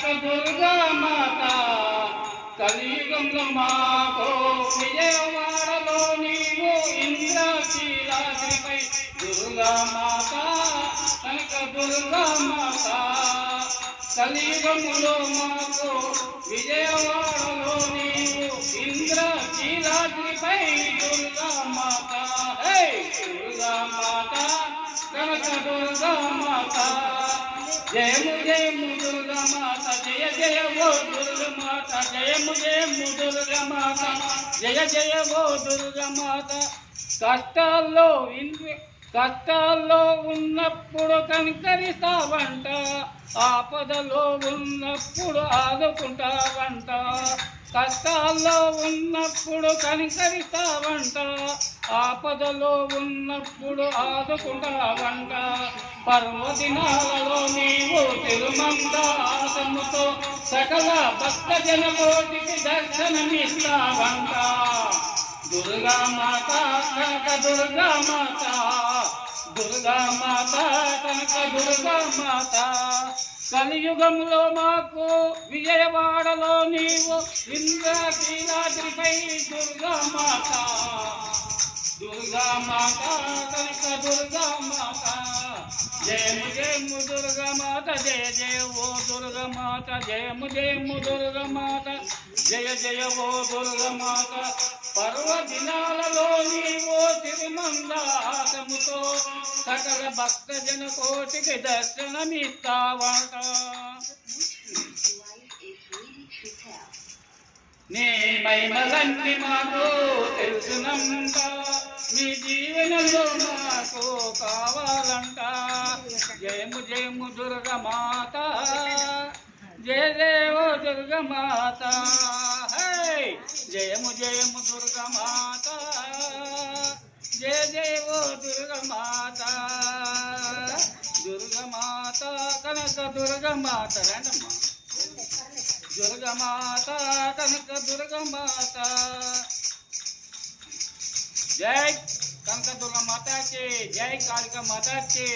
కనక దుర్గా మాత కలియుగంలో మాకు విజయవాడలో నీవు ఇంద్రకీలాద్రిపై దుర్గా మాత కనక దుర్గా మాత కలియుగములో మాకు విజయవాడలో నీవు ఇంద్రకీలాద్రిపై దుర్గా మాత హే దుర్గా మాత కనక దుర్గా మాత జయము జయము దుర్గా మాత జయ జయ ఓ దుర్గా మాత జయము జయము దుర్గా మాత జయ జయ ఓ దుర్గా మాత కష్టాల్లో ఉన్నప్పుడు కనికరిస్తావంట ఆపదలో ఉన్నప్పుడు ఆదుకుంటావంట కష్టాల్లో ఉన్నప్పుడు కనికరిస్తావంట ఆపదలో ఉన్నప్పుడు ఆదుకుంటావంట పర్వదినాలలో నీవు తిరుమందాసముతో సకల భక్తజన కోటికి దర్శనమిస్తావంట దుర్గా మాత కనక దుర్గా మాత దుర్గా మాత కనక దుర్గా మాత కలియుగంలో మాకు విజయవాడలో నీవు ఇంద్రకీలాద్రిపై దుర్గా మాత దుర్గా మాత కనక దుర్గా మాత జయము జయము దుర్గా మాత జయ జయ ఓ దుర్గా మాత జయము జయము దుర్గా మాత జయ జయ ఓ దుర్గా మాత పర్వదినాలలో నీవు తిరుమందాసముతో సకల భక్తజన కోటికి దర్శనమిస్తావట నీ మహిమలన్నీ మాకు తెలుసునంట నీ జీవనంలో మాకు కావాలంట జయము జయము దుర్గా మాత జయ జయ ఓ దుర్గా మాత హై జయము జయము దుర్గా మాత జయ జయ ఓ దుర్గా మాత దుర్గా మాత కనక దుర్గా మాత రండమ్మ దుర్గా మాత కనక దుర్గా మాత జై కనక దుర్గా మాతాకి జై కాళికా మాతాకి